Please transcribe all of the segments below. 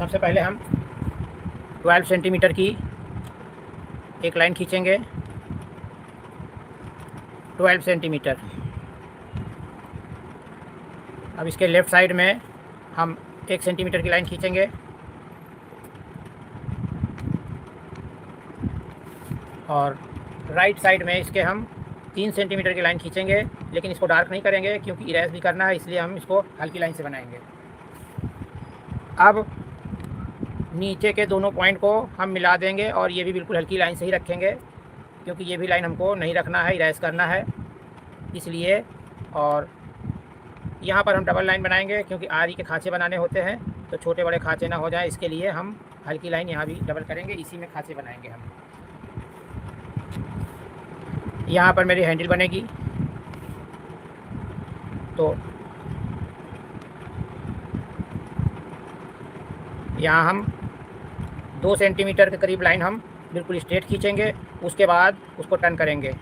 सबसे पहले हम 12 सेंटीमीटर की एक लाइन खींचेंगे। 12 सेंटीमीटर। अब इसके लेफ़्ट साइड में हम 1 सेंटीमीटर की लाइन खींचेंगे और राइट साइड में इसके हम 3 सेंटीमीटर की लाइन खींचेंगे, लेकिन इसको डार्क नहीं करेंगे क्योंकि इरेज भी करना है, इसलिए हम इसको हल्की लाइन से बनाएंगे। अब नीचे के दोनों पॉइंट को हम मिला देंगे और ये भी बिल्कुल हल्की लाइन से ही रखेंगे क्योंकि ये भी लाइन हमको नहीं रखना है, इरेज करना है इसलिए। और यहाँ पर हम डबल लाइन बनाएंगे क्योंकि आरी के खाँचे बनाने होते हैं तो छोटे बड़े खाँचे ना हो जाए, इसके लिए हम हल्की लाइन यहाँ भी डबल करेंगे, इसी में खाँचे बनाएंगे हम। यहाँ पर मेरी हैंडल बनेगी तो यहाँ हम 2 सेंटीमीटर के करीब लाइन हम बिल्कुल स्ट्रेट खींचेंगे, उसके बाद उसको टर्न करेंगे।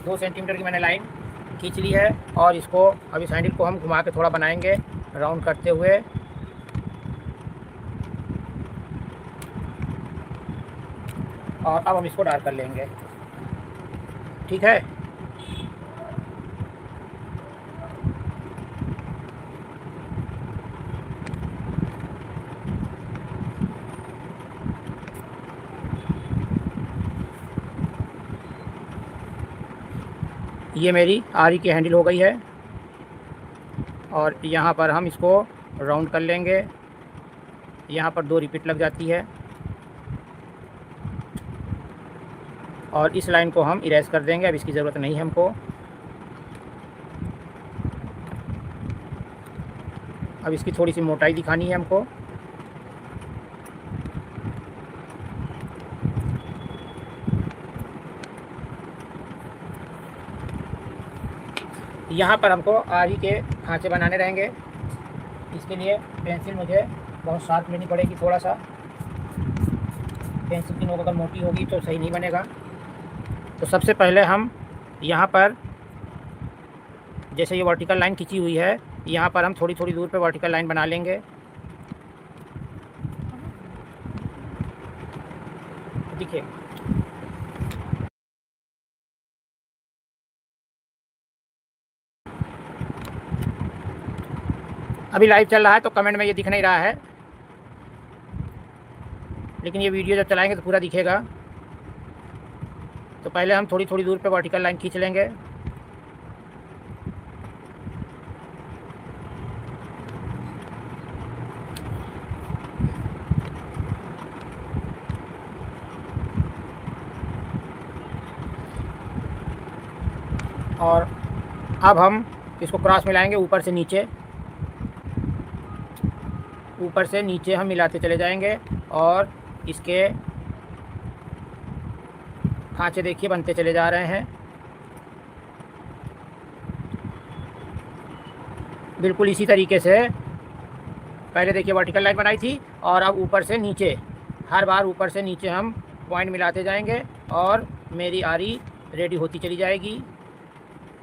2 सेंटीमीटर की मैंने लाइन खींच ली है और इसको अब इस हैंडल को हम घुमा के थोड़ा बनाएंगे राउंड करते हुए। और अब हम इसको डार्क कर लेंगे, ठीक है। ये मेरी आरी की हैंडल हो गई है और यहाँ पर हम इसको राउंड कर लेंगे। यहाँ पर 2 रिपीट लग जाती है और इस लाइन को हम इरेज कर देंगे, अब इसकी ज़रूरत नहीं है हमको। अब इसकी थोड़ी सी मोटाई दिखानी है हमको। यहाँ पर हमको आरी के खाँचे बनाने रहेंगे, इसके लिए पेंसिल मुझे बहुत शार्प लेनी पड़ेगी। थोड़ा सा पेंसिल की नोक अगर मोटी होगी तो सही नहीं बनेगा। तो सबसे पहले हम यहाँ पर जैसे ये वर्टिकल लाइन खींची हुई है, यहाँ पर हम थोड़ी थोड़ी दूर पे वर्टिकल लाइन बना लेंगे। देखिए अभी लाइव चल रहा है तो कमेंट में ये दिख नहीं रहा है, लेकिन ये वीडियो जब चलाएंगे तो पूरा दिखेगा। तो पहले हम थोड़ी थोड़ी दूर पे वर्टिकल लाइन खींच लेंगे। और अब हम इसको क्रॉस मिलाएंगे ऊपर से नीचे, ऊपर से नीचे हम मिलाते चले जाएंगे और इसके खाँचे देखिए बनते चले जा रहे हैं। बिल्कुल इसी तरीके से पहले देखिए वर्टिकल लाइन बनाई थी और अब ऊपर से नीचे, हर बार ऊपर से नीचे हम पॉइंट मिलाते जाएंगे और मेरी आरी रेडी होती चली जाएगी।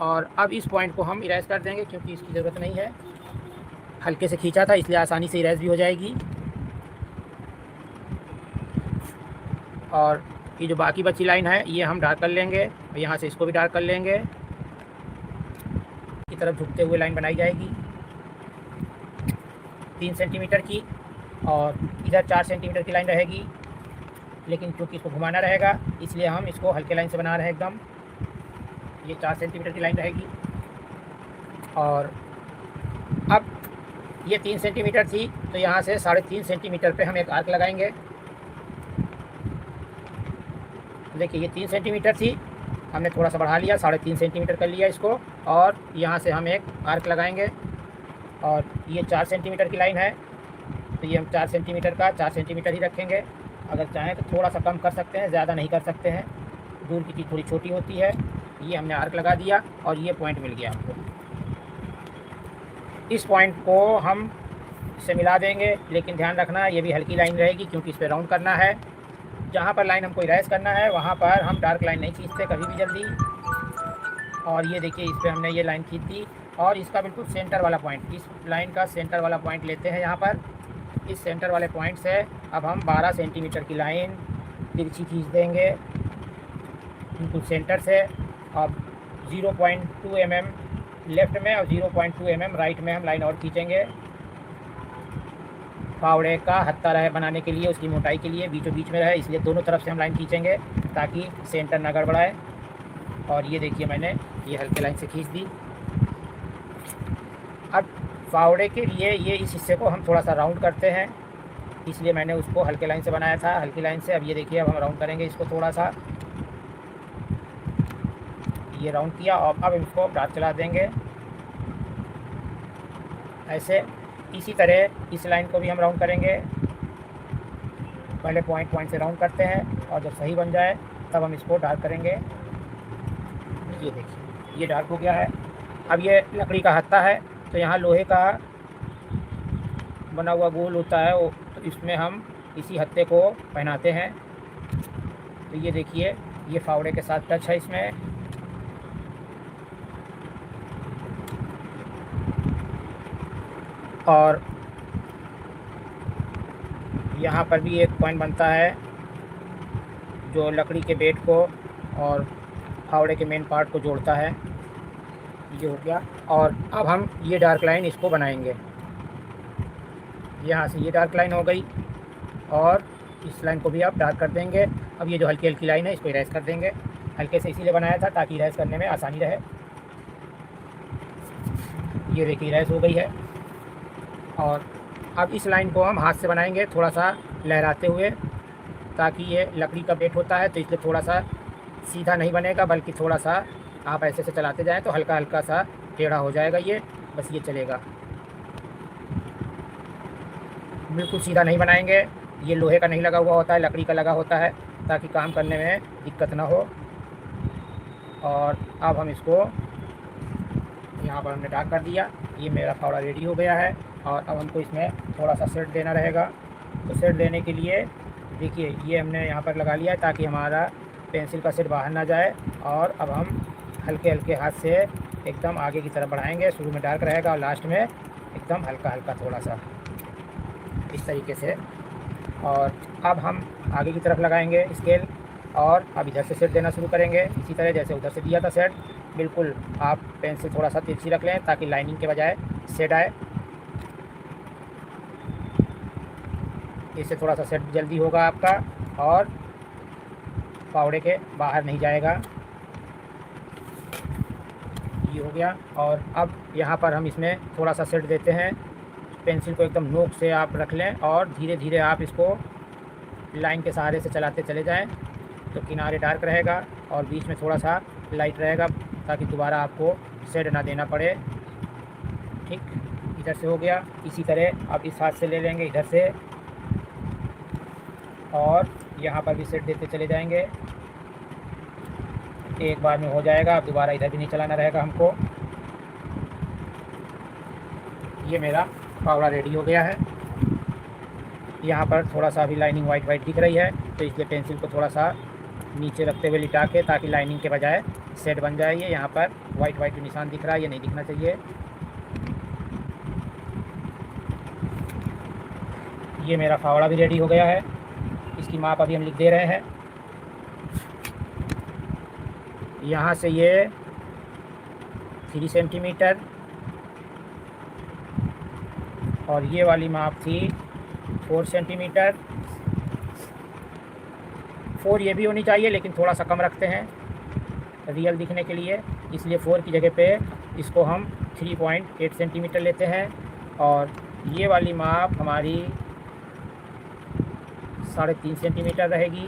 और अब इस पॉइंट को हम इरेज कर देंगे क्योंकि इसकी ज़रूरत नहीं है, हल्के से खींचा था इसलिए आसानी से इरेज भी हो जाएगी। और ये जो बाकी बची लाइन है ये हम डार्क कर लेंगे, यहाँ से इसको भी डार्क कर लेंगे। की तरफ झुकते हुए लाइन बनाई जाएगी 3 सेंटीमीटर की और इधर 4 सेंटीमीटर की लाइन रहेगी, लेकिन क्योंकि इसको घुमाना रहेगा इसलिए हम इसको हल्के लाइन से बना रहे हैं एकदम। ये 4 सेंटीमीटर की लाइन रहेगी और अब ये 3 सेंटीमीटर थी तो यहाँ से 3.5 सेंटीमीटर पे हम एक आर्क लगाएंगे। देखिए ये 3 सेंटीमीटर थी, हमने थोड़ा सा बढ़ा लिया, 3.5 सेंटीमीटर कर लिया इसको और यहाँ से हम एक आर्क लगाएंगे। और ये 4 सेंटीमीटर की लाइन है तो ये हम 4 सेंटीमीटर का 4 सेंटीमीटर ही रखेंगे। अगर चाहें तो थोड़ा सा कम कर सकते हैं, ज़्यादा नहीं कर सकते हैं, दूर की चीज़ थोड़ी छोटी होती है। ये हमने आर्क लगा दिया और ये पॉइंट मिल गया हमको। इस पॉइंट को हम इससे मिला देंगे, लेकिन ध्यान रखना ये भी हल्की लाइन रहेगी क्योंकि इस पर राउंड करना है। जहाँ पर लाइन हमको इरेज करना है वहाँ पर हम डार्क लाइन नहीं खींचते कभी भी जल्दी। और ये देखिए इस पर हमने ये लाइन खींच दी और इसका बिल्कुल सेंटर वाला पॉइंट, इस लाइन का सेंटर वाला पॉइंट लेते हैं यहाँ पर। इस सेंटर वाले पॉइंट से अब हम 12 सेंटीमीटर की लाइन तिरछी खींच देंगे बिल्कुल सेंटर से। अब 0.2 mm लेफ़्ट में और 0.2 mm राइट में हम लाइन और खींचेंगे फावड़े का हत्ता रहे बनाने के लिए, उसकी मोटाई के लिए बीचों बीच में रहे, इसलिए दोनों तरफ से हम लाइन खींचेंगे ताकि सेंटर ना गड़बड़ाए। और ये देखिए मैंने ये हल्के लाइन से खींच दी। अब फावड़े के लिए ये इस हिस्से को हम थोड़ा सा राउंड करते हैं, इसलिए मैंने उसको हल्के लाइन से बनाया था, हल्की लाइन से। अब ये देखिए अब हम राउंड करेंगे इसको थोड़ा सा, ये राउंड किया और अब इसको डार्क चला देंगे ऐसे। इसी तरह इस लाइन को भी हम राउंड करेंगे, पहले पॉइंट से राउंड करते हैं और जब सही बन जाए तब हम इसको डार्क करेंगे। ये देखिए ये डार्क हो गया है। अब ये लकड़ी का हत्ता है तो यहाँ लोहे का बना हुआ गोल होता है वो, तो इसमें हम इसी हत्ते को पहनाते हैं। तो ये देखिए ये फावड़े के साथ टच है इसमें। और यहाँ पर भी एक पॉइंट बनता है जो लकड़ी के बेट को और फावड़े के मेन पार्ट को जोड़ता है। ये हो गया। और अब हम ये डार्क लाइन इसको बनाएंगे, यहाँ से ये डार्क लाइन हो गई और इस लाइन को भी आप डार्क कर देंगे। अब ये जो हल्की हल्की लाइन है इसको इरेज कर देंगे, हल्के से इसीलिए बनाया था ताकि इरेज करने में आसानी रहे। ये देखिए इरेज हो गई है। और अब इस लाइन को हम हाथ से बनाएंगे थोड़ा सा लहराते हुए, ताकि ये लकड़ी का बेट होता है तो इसलिए थोड़ा सा सीधा नहीं बनेगा, बल्कि थोड़ा सा आप ऐसे से चलाते जाएं तो हल्का हल्का सा टेढ़ा हो जाएगा ये, बस ये चलेगा। बिल्कुल सीधा नहीं बनाएंगे, ये लोहे का नहीं लगा हुआ होता है, लकड़ी का लगा होता है ताकि काम करने में दिक्कत ना हो। और अब हम इसको यहाँ पर हमने डार्क कर दिया। ये मेरा फावड़ा रेडी हो गया है। और अब हमको इसमें थोड़ा सा सेट देना रहेगा। तो सेट देने के लिए देखिए ये हमने यहाँ पर लगा लिया है ताकि हमारा पेंसिल का सेट बाहर ना जाए। और अब हम हल्के हल्के हाथ से एकदम आगे की तरफ बढ़ाएंगे। शुरू में डार्क रहेगा और लास्ट में एकदम हल्का हल्का थोड़ा सा इस तरीके से। और अब हम आगे की तरफ लगाएंगे स्केल और अब इधर से सेट देना शुरू करेंगे इसी तरह जैसे उधर से दिया था सेट। बिल्कुल आप पेन से थोड़ा सा तिरछी रख लें ताकि लाइनिंग के बजाय सेट आए। इससे थोड़ा सा सेट जल्दी होगा आपका और फावड़े के बाहर नहीं जाएगा। ये हो गया। और अब यहाँ पर हम इसमें थोड़ा सा सेट देते हैं। पेंसिल को एकदम नोक से आप रख लें और धीरे धीरे आप इसको लाइन के सहारे से चलाते चले जाएं तो किनारे डार्क रहेगा और बीच में थोड़ा सा लाइट रहेगा ताकि दोबारा आपको शेड ना देना पड़े। ठीक, इधर से हो गया। इसी तरह अब इस हाथ से ले लेंगे इधर से और यहाँ पर भी सेट देते चले जाएंगे। एक बार में हो जाएगा, अब दोबारा इधर भी नहीं चलाना रहेगा हमको। ये मेरा फावड़ा रेडी हो गया है। यहाँ पर थोड़ा सा अभी लाइनिंग वाइट वाइट दिख रही है तो इसलिए पेंसिल को थोड़ा सा नीचे रखते हुए लिटा के ताकि लाइनिंग के बजाय सेट बन जाए। ये यहाँ पर वाइट वाइट निशान दिख रहा है, ये नहीं दिखना चाहिए। ये मेरा फावड़ा भी रेडी हो गया है। इसकी माप अभी हम लिख दे रहे हैं। यहाँ से ये 3 सेंटीमीटर और ये वाली माप थी 4 सेंटीमीटर। 4 ये भी होनी चाहिए लेकिन थोड़ा सा कम रखते हैं रियल दिखने के लिए, इसलिए 4 की जगह पे इसको हम 3.8 सेंटीमीटर लेते हैं। और ये वाली माप हमारी 3.5 सेंटीमीटर रहेगी।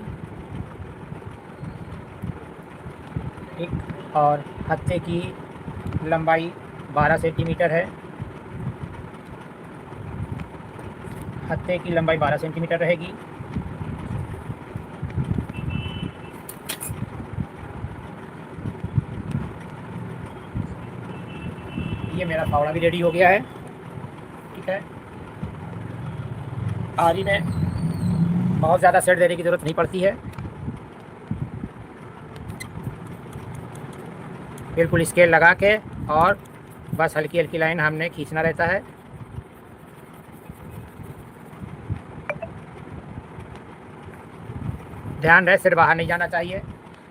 ठीक, और हत्थे की लंबाई 12 सेंटीमीटर है। हत्थे की लंबाई 12 सेंटीमीटर रहेगी। ये मेरा फावड़ा भी रेडी हो गया है। ठीक है, आरी में बहुत ज़्यादा सेट देने की ज़रूरत नहीं पड़ती है। बिल्कुल स्केल लगा के और बस हल्की हल्की लाइन हमने खींचना रहता है। ध्यान रहे सिर बाहर नहीं जाना चाहिए।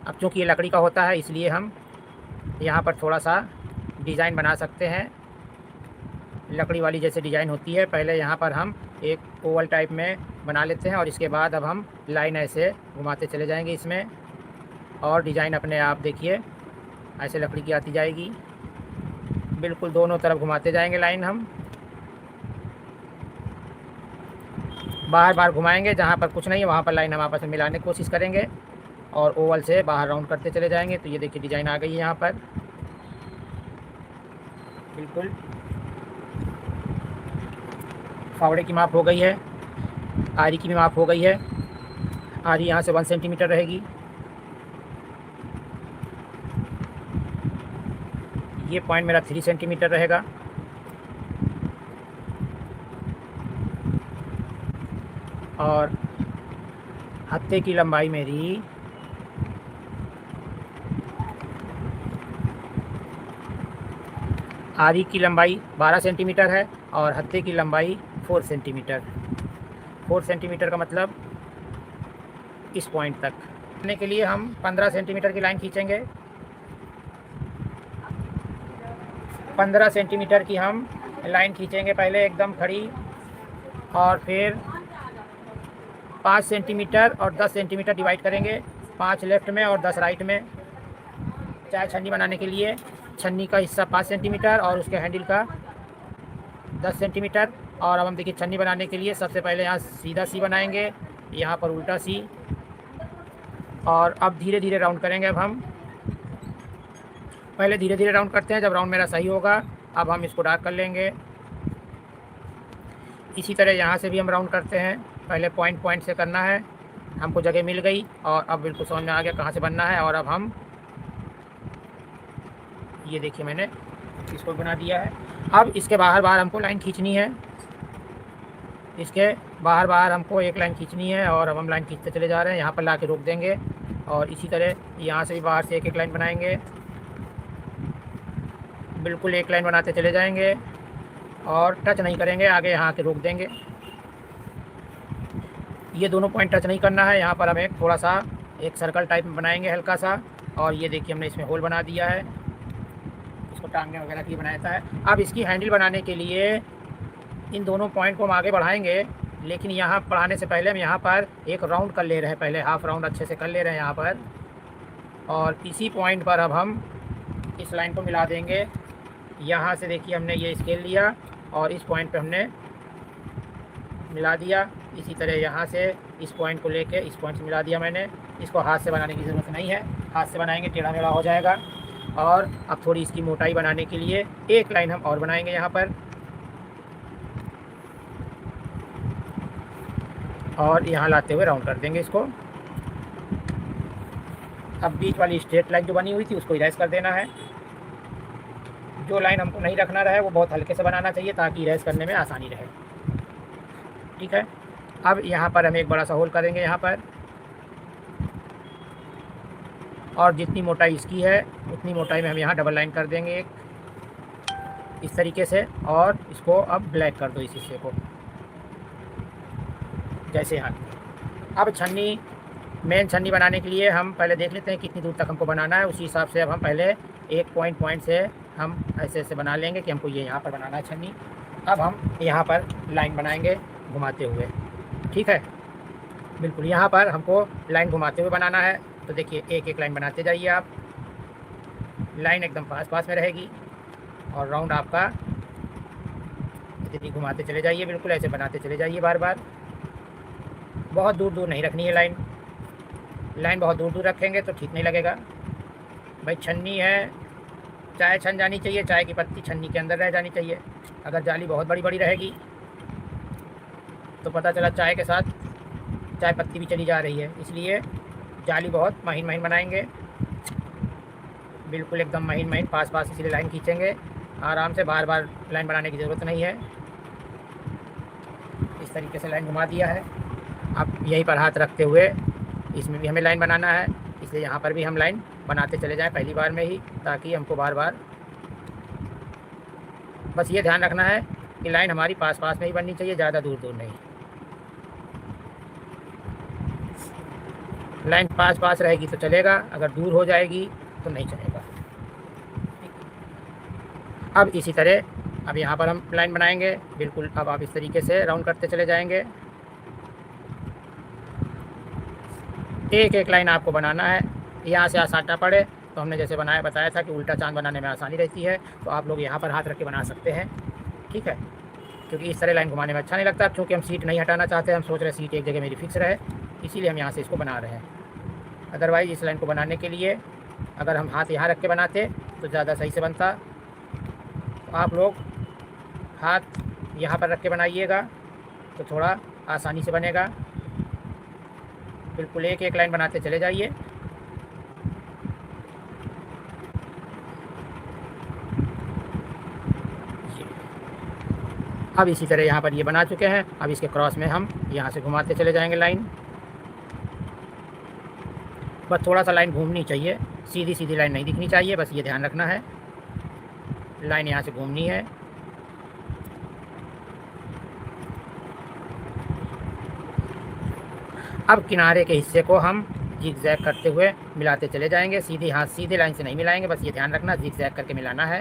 अब चूँकि ये लकड़ी का होता है इसलिए हम यहाँ पर थोड़ा सा डिज़ाइन बना सकते हैं, लकड़ी वाली जैसे डिज़ाइन होती है। पहले यहाँ पर हम एक ओवल टाइप में बना लेते हैं और इसके बाद अब हम लाइन ऐसे घुमाते चले जाएंगे इसमें, और डिज़ाइन अपने आप देखिए ऐसे लकड़ी की आती जाएगी। बिल्कुल दोनों तरफ घुमाते जाएंगे लाइन, हम बार बार घुमाएंगे, जहाँ पर कुछ नहीं है वहाँ पर लाइन हम आपस में मिलाने की कोशिश करेंगे और ओवल से बाहर राउंड करते चले जाएंगे। तो ये देखिए डिज़ाइन आ गई है यहाँ पर बिल्कुल। फावड़े की माप हो गई है, आरी की भी माप हो गई है। आरी यहाँ से 1 सेंटीमीटर रहेगी। ये पॉइंट मेरा 3 सेंटीमीटर रहेगा। और हत्थे की लंबाई मेरी आरी की लंबाई 12 सेंटीमीटर है और हत्थे की लंबाई 4 सेंटीमीटर। 4 सेंटीमीटर का मतलब इस पॉइंट तक करने के लिए हम 15 सेंटीमीटर की लाइन खींचेंगे। 15 सेंटीमीटर की हम लाइन खींचेंगे पहले एकदम खड़ी, और फिर 5 सेंटीमीटर और 10 सेंटीमीटर डिवाइड करेंगे, 5 लेफ़्ट में और 10 राइट में। चाय छन्नी बनाने के लिए छन्नी का हिस्सा 5 सेंटीमीटर और उसके हैंडल का 10 सेंटीमीटर। और अब हम देखिए छन्नी बनाने के लिए सबसे पहले यहाँ सीधा सी बनाएंगे, यहाँ पर उल्टा सी, और अब धीरे धीरे राउंड करेंगे। अब हम पहले धीरे धीरे राउंड करते हैं, जब राउंड मेरा सही होगा अब हम इसको डार्क कर लेंगे। इसी तरह यहाँ से भी हम राउंड करते हैं, पहले पॉइंट पॉइंट से करना है। हमको जगह मिल गई और अब बिल्कुल समझ में आ गया कहाँ से बनना है। और अब हम ये देखिए मैंने इसको बना दिया है। अब इसके बाहर बाहर हमको लाइन खींचनी है, इसके बाहर बाहर हमको एक लाइन खींचनी है और अब हम लाइन खींचते चले जा रहे हैं। यहाँ पर ला के रोक देंगे और इसी तरह यहाँ से भी बाहर से एक एक लाइन बनाएंगे, बिल्कुल एक लाइन बनाते चले जाएंगे और टच नहीं करेंगे, आगे यहाँ के रोक देंगे। ये दोनों पॉइंट टच नहीं करना है। यहाँ पर हम एक थोड़ा सा एक सर्कल टाइप में बनाएंगे हल्का सा, और ये देखिए हमने इसमें होल बना दिया है, इसको टांगने वगैरह के लिए बनाया था। अब इसकी हैंडल बनाने के लिए इन दोनों पॉइंट को हम आगे बढ़ाएंगे, लेकिन यहाँ बढ़ाने से पहले हम यहाँ पर एक राउंड कर ले रहे हैं, पहले हाफ राउंड अच्छे से कर ले रहे हैं यहाँ पर। और इसी पॉइंट पर अब हम इस लाइन को मिला देंगे। यहाँ से देखिए हमने ये स्केल लिया और इस पॉइंट पे हमने मिला दिया। इसी तरह यहाँ से इस पॉइंट को लेके इस पॉइंट से मिला दिया मैंने। इसको हाथ से बनाने की ज़रूरत नहीं है, हाथ से बनाएंगे टेढ़ा मेढ़ा हो जाएगा। और अब थोड़ी इसकी मोटाई बनाने के लिए एक लाइन हम और बनाएंगे यहाँ पर, और यहाँ लाते हुए राउंड कर देंगे इसको। अब बीच वाली स्ट्रेट लाइन जो बनी हुई थी उसको इरेज कर देना है। जो लाइन हमको नहीं रखना रहे वो बहुत हल्के से बनाना चाहिए ताकि इरेज करने में आसानी रहे। ठीक है, अब यहाँ पर हम एक बड़ा सा होल करेंगे यहाँ पर, और जितनी मोटाई इसकी है उतनी मोटाई में हम यहाँ डबल लाइन कर देंगे एक, इस तरीके से। और इसको अब ब्लैक कर दो इस हिस्से को, जैसे यहाँ। अब छन्नी, मेन छन्नी बनाने के लिए हम पहले देख लेते हैं कितनी दूर तक हमको बनाना है। उसी हिसाब से अब हम पहले एक पॉइंट से हम ऐसे ऐसे बना लेंगे कि हमको ये यहाँ पर बनाना है छन्नी। अब हम यहाँ पर लाइन बनाएंगे घुमाते हुए। ठीक है, बिल्कुल यहाँ पर हमको लाइन घुमाते हुए बनाना है। तो देखिए एक एक लाइन बनाते जाइए आप, लाइन एकदम पास पास में रहेगी और राउंड आपका इतनी घुमाते चले जाइए, बिल्कुल ऐसे बनाते चले जाइए बार बार। बहुत दूर दूर नहीं रखनी है लाइन, लाइन बहुत दूर दूर रखेंगे तो ठीक नहीं लगेगा। भाई छन्नी है, चाय छन जानी चाहिए, चाय की पत्ती छन्नी के अंदर रह जानी चाहिए। अगर जाली बहुत बड़ी बड़ी रहेगी तो पता चला चाय के साथ चाय पत्ती भी चली जा रही है, इसलिए जाली बहुत महीन महीन बनाएंगे, बिल्कुल एकदम महीन महीन पास पास, इसीलिए लाइन खींचेंगे आराम से, बार बार लाइन बनाने की ज़रूरत नहीं है। इस तरीके से लाइन घुमा दिया है। अब यहीं पर हाथ रखते हुए इसमें भी हमें लाइन बनाना है, इसलिए यहाँ पर भी हम लाइन बनाते चले जाएं पहली बार में ही, ताकि हमको बार बार बस ये ध्यान रखना है कि लाइन हमारी पास पास में ही बननी चाहिए, ज़्यादा दूर दूर नहीं। लाइन पास पास रहेगी तो चलेगा, अगर दूर हो जाएगी तो नहीं चलेगा। अब इसी तरह अब यहाँ पर हम लाइन बनाएंगे बिल्कुल। अब आप इस तरीके से राउंड करते चले जाएंगे। एक एक लाइन आपको बनाना है, यहाँ से आसान ना पड़े तो हमने जैसे बताया था कि उल्टा चांद बनाने में आसानी रहती है, तो आप लोग यहाँ पर हाथ रख के बना सकते हैं, ठीक है। क्योंकि इस तरह लाइन घुमाने में अच्छा नहीं लगता। क्योंकि हम सीट नहीं हटाना चाहते, हम सोच रहे सीट एक जगह मेरी फिक्स रहे, इसीलिए हम यहाँ से इसको बना रहे हैं। अदरवाइज़ इस लाइन को बनाने के लिए अगर हम हाथ यहाँ रख के बनाते तो ज़्यादा सही से बनता। तो आप लोग हाथ यहाँ पर रख के बनाइएगा तो थोड़ा आसानी से बनेगा। बिल्कुल एक एक लाइन बनाते चले जाइए। अब इसी तरह यहाँ पर ये बना चुके हैं। अब इसके क्रॉस में हम यहाँ से घुमाते चले जाएंगे लाइन। बस थोड़ा सा लाइन घूमनी चाहिए, सीधी सीधी लाइन नहीं दिखनी चाहिए, बस ये ध्यान रखना है। लाइन यहाँ से घूमनी है। अब किनारे के हिस्से को हम जिग-जैग करते हुए मिलाते चले जाएंगे। सीधी हाथ सीधे लाइन से नहीं मिलाएंगे, बस ये ध्यान रखना जिग-जैग करके मिलाना है।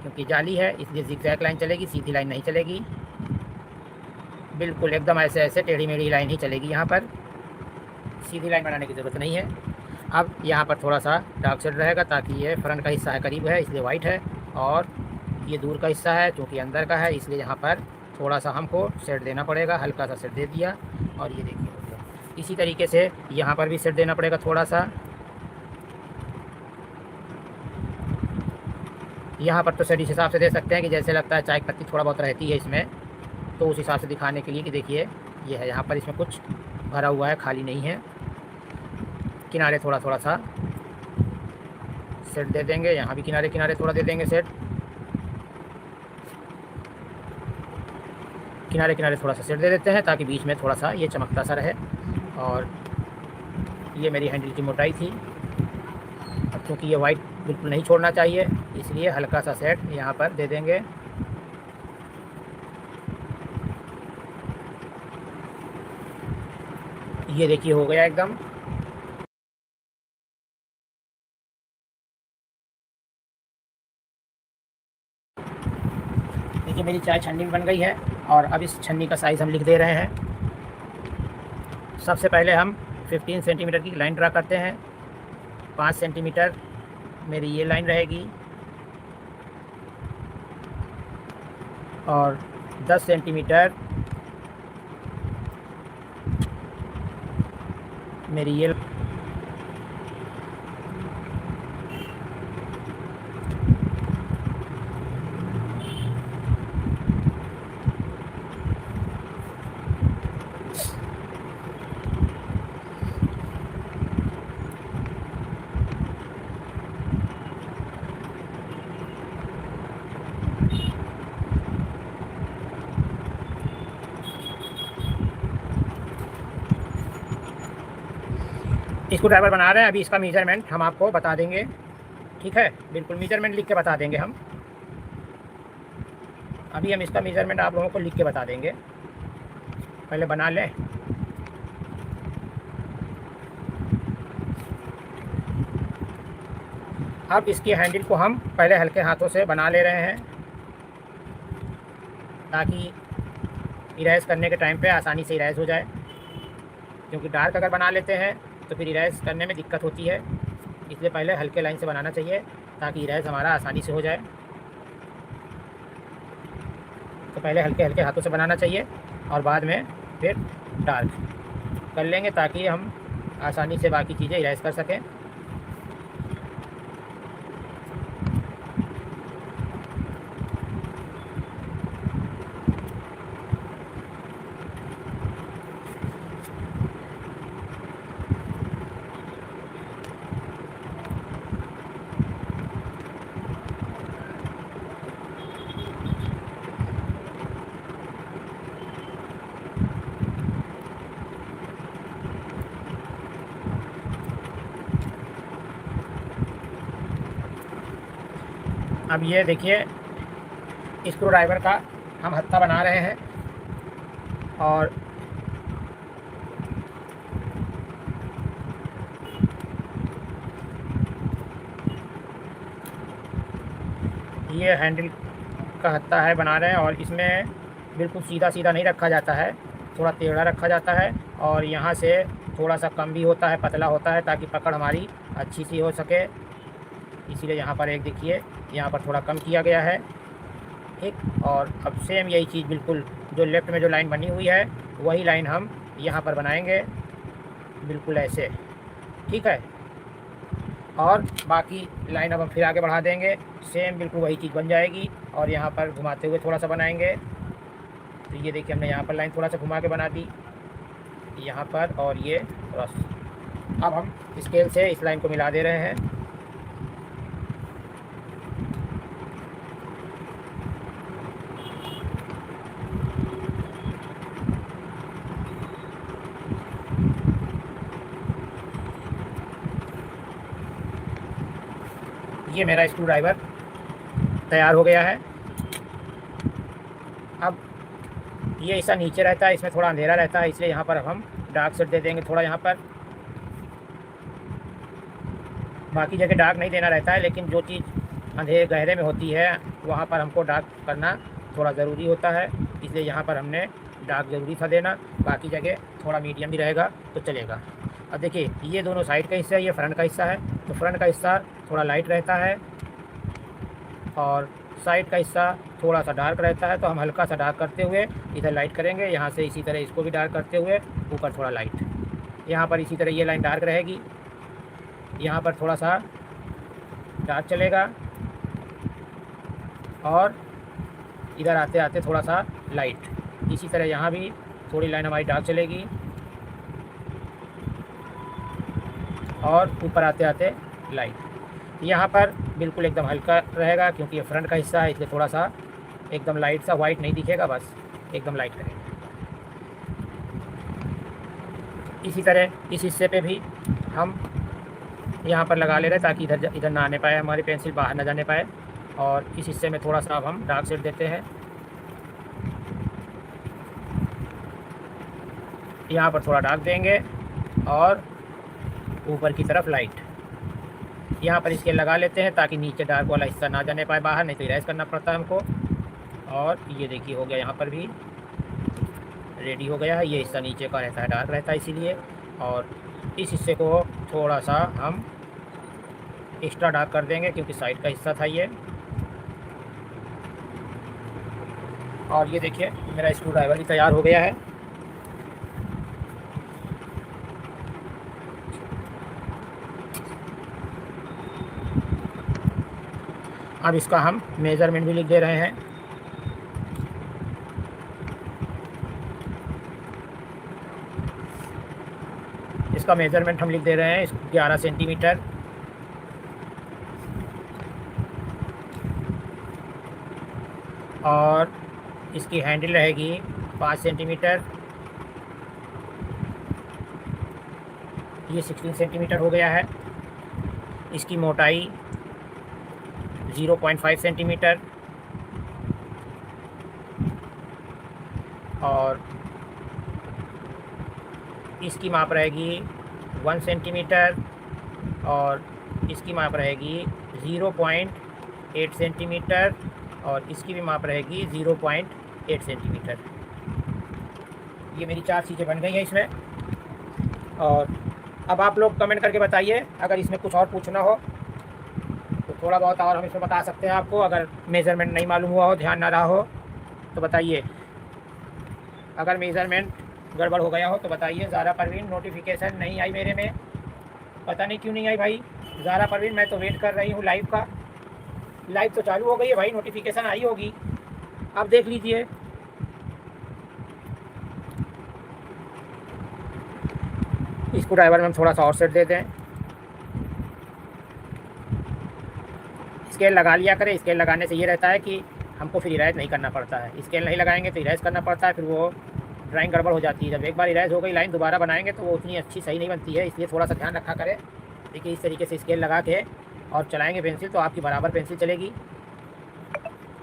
क्योंकि जाली है इसलिए जिग-जैग लाइन चलेगी, सीधी लाइन नहीं चलेगी। बिल्कुल एकदम ऐसे ऐसे टेढ़ी मेढ़ी लाइन ही चलेगी। यहाँ पर सीधी लाइन बनाने की ज़रूरत नहीं है। अब यहाँ पर थोड़ा सा डार्क शेड रहेगा ताकि ये फ्रंट का हिस्सा है, करीब है इसलिए वाइट है, और ये दूर का हिस्सा है क्योंकि अंदर का है, इसलिए यहाँ पर थोड़ा सा हमको शेड देना पड़ेगा। हल्का सा शेड दे दिया और ये देखिए। इसी तरीके से यहाँ पर भी शेड देना पड़ेगा थोड़ा सा। यहाँ पर तो शेड इस हिसाब से दे सकते हैं कि जैसे लगता है चाय पत्ती थोड़ा बहुत रहती है इसमें, तो उस हिसाब से दिखाने के लिए कि देखिए ये है, यहाँ पर इसमें कुछ भरा हुआ है, खाली नहीं है। किनारे थोड़ा थोड़ा सा शेड दे देंगे, यहाँ भी किनारे किनारे थोड़ा दे देंगे शेड। किनारे किनारे थोड़ा सा शेड दे देते हैं ताकि बीच में थोड़ा सा ये चमकता सा रहे। और ये मेरी हैंडल की मोटाई थी। अब क्योंकि ये वाइट बिल्कुल नहीं छोड़ना चाहिए इसलिए हल्का सा शेड यहाँ पर दे देंगे। ये देखिए हो गया एकदम। देखिए मेरी चाय छन्नी भी बन गई है और अब इस छन्नी का साइज़ हम लिख दे रहे हैं। सबसे पहले हम 15 सेंटीमीटर की लाइन ड्रा करते हैं। 5 सेंटीमीटर मेरी ये लाइन रहेगी और 10 सेंटीमीटर मेरी ये स्क्रू ड्राइवर बना रहे हैं। अभी इसका मेजरमेंट हम आपको बता देंगे, ठीक है। बिल्कुल मेजरमेंट लिख के बता देंगे हम। अभी हम इसका मेजरमेंट आप लोगों को लिख के बता देंगे। पहले बना लें। अब इसकी हैंडल को हम पहले हल्के हाथों से बना ले रहे हैं ताकि इरेज करने के टाइम पे आसानी से इरेज हो जाए। क्योंकि डार्क अगर बना लेते हैं तो फिर इरेज करने में दिक्कत होती है, इसलिए पहले हल्के लाइन से बनाना चाहिए ताकि इरेज हमारा आसानी से हो जाए। तो पहले हल्के हल्के हाथों से बनाना चाहिए और बाद में फिर डार्क कर लेंगे ताकि हम आसानी से बाकी चीज़ें इरेज कर सकें। अब ये देखिए स्क्रू ड्राइवर का हम हत्था बना रहे हैं और ये हैंडल का हत्था है बना रहे हैं और इसमें बिल्कुल सीधा सीधा नहीं रखा जाता है, थोड़ा टेढ़ा रखा जाता है और यहाँ से थोड़ा सा कम भी होता है, पतला होता है ताकि पकड़ हमारी अच्छी सी हो सके। इसीलिए यहाँ पर एक देखिए यहाँ पर थोड़ा कम किया गया है, ठीक। और अब सेम यही चीज़ बिल्कुल जो लेफ़्ट में जो लाइन बनी हुई है वही लाइन हम यहाँ पर बनाएंगे, बिल्कुल ऐसे, ठीक है। और बाकी लाइन अब हम फिर आगे बढ़ा देंगे, सेम बिल्कुल वही चीज़ बन जाएगी। और यहाँ पर घुमाते हुए थोड़ा सा बनाएंगे, तो ये देखिए हमने यहाँ पर लाइन थोड़ा सा घुमा के बना दी यहाँ पर, और ये थोड़ा सा अब हम स्केल से इस लाइन को मिला दे रहे हैं। ये मेरा स्क्रू ड्राइवर तैयार हो गया है। अब ये ऐसा नीचे रहता है, इसमें थोड़ा अंधेरा रहता है, इसलिए यहाँ पर अब हम डार्क सेट दे देंगे थोड़ा यहाँ पर। बाकी जगह डार्क नहीं देना रहता है, लेकिन जो चीज़ अंधेरे गहरे में होती है वहाँ पर हमको डार्क करना थोड़ा ज़रूरी होता है, इसलिए यहाँ पर हमने डार्क ज़रूरी था देना। बाकी जगह थोड़ा मीडियम भी रहेगा तो चलेगा। अब देखिए ये दोनों साइड का हिस्सा है, ये फ्रंट का हिस्सा है, तो फ्रंट का हिस्सा थोड़ा लाइट रहता है और साइड का हिस्सा थोड़ा सा डार्क रहता है। तो हम हल्का सा डार्क करते हुए इधर लाइट करेंगे, यहाँ से इसी तरह इसको भी डार्क करते हुए ऊपर थोड़ा लाइट। यहाँ पर इसी तरह ये लाइन डार्क रहेगी, यहाँ पर थोड़ा सा डार्क चलेगा और इधर आते आते थोड़ा सा लाइट। इसी तरह यहाँ भी थोड़ी लाइन हमारी डार्क चलेगी और ऊपर आते आते लाइट। यहाँ पर बिल्कुल एकदम हल्का रहेगा क्योंकि ये फ्रंट का हिस्सा है, इसलिए थोड़ा सा एकदम लाइट सा वाइट नहीं दिखेगा, बस एकदम लाइट करेंगे। इसी तरह इस हिस्से पे भी हम यहाँ पर लगा ले रहे हैं ताकि इधर इधर ना आने पाए, हमारी पेंसिल बाहर ना जाने पाए। और इस हिस्से में थोड़ा सा अब हम डार्क शेड देते हैं, यहाँ पर थोड़ा डार्क देंगे और ऊपर की तरफ लाइट। यहाँ पर इसके लगा लेते हैं ताकि नीचे डार्क वाला हिस्सा ना जाने पाए बाहर, नहीं तो इरेज करना पड़ता है हमको। और ये देखिए हो गया, यहाँ पर भी रेडी हो गया है। ये हिस्सा नीचे का रहता है, डार्क रहता है इसीलिए। और इस हिस्से को थोड़ा सा हम एक्स्ट्रा डार्क कर देंगे क्योंकि साइड का हिस्सा था ये। और ये देखिए मेरा स्क्रू ड्राइवर भी तैयार हो गया है। अब इसका हम मेज़रमेंट भी लिख दे रहे हैं। इसका मेज़रमेंट हम लिख दे रहे हैं 11 सेंटीमीटर। और इसकी हैंडल रहेगी 5 सेंटीमीटर। ये 16 सेंटीमीटर हो गया है। इसकी मोटाई 0.5 सेंटीमीटर और इसकी माप रहेगी 1 सेंटीमीटर और इसकी माप रहेगी 0.8 सेंटीमीटर और इसकी भी माप रहेगी 0.8 सेंटीमीटर। ये मेरी 4 चीज़ें बन गई हैं इसमें। और अब आप लोग कमेंट करके बताइए अगर इसमें कुछ और पूछना हो तो थोड़ा बहुत और हम इसमें बता सकते हैं आपको। अगर मेज़रमेंट नहीं मालूम हुआ हो, ध्यान ना रहा हो तो बताइए। अगर मेज़रमेंट गड़बड़ हो गया हो तो बताइए। ज़ारा परवीन नोटिफिकेशन नहीं आई मेरे में, पता नहीं क्यों नहीं आई भाई। ज़ारा परवीन मैं तो वेट कर रही हूँ लाइव का। लाइव तो चालू हो गई है भाई, नोटिफिकेशन आई होगी, अब देख लीजिए। स्क्रू ड्राइवर में हम थोड़ा सा और सेट दे दें। स्केल लगा लिया करें। स्केल लगाने से ये रहता है कि हमको फिर इरेज नहीं करना पड़ता है। स्केल नहीं लगाएंगे तो इरेज करना पड़ता है, फिर वो ड्राइंग गड़बड़ हो जाती है। जब एक बार इरेज हो गई लाइन दोबारा बनाएंगे तो वो उतनी अच्छी सही नहीं बनती है, इसलिए थोड़ा सा ध्यान रखा करें। देखिए इस तरीके से स्केल लगा के और चलाएंगे पेंसिल तो आपकी बराबर पेंसिल चलेगी।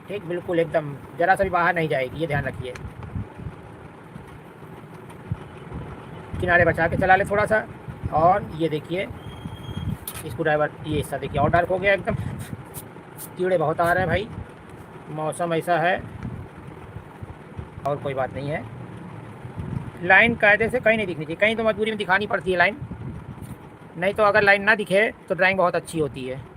ठीक, बिल्कुल एकदम ज़रा सा भी बाहर नहीं जाएगी, ये ध्यान रखिए। किनारे बचा के चला ले थोड़ा सा। और ये देखिए स्क्रू ड्राइवर, ये हिस्सा देखिए और डार्क हो गया एकदम। कीड़े बहुत आ रहे हैं भाई, मौसम ऐसा है। और कोई बात नहीं है, लाइन कायदे से कहीं नहीं दिखनी चाहिए, कहीं तो मजबूरी में दिखानी पड़ती है लाइन, नहीं तो अगर लाइन ना दिखे तो ड्राइंग बहुत अच्छी होती है।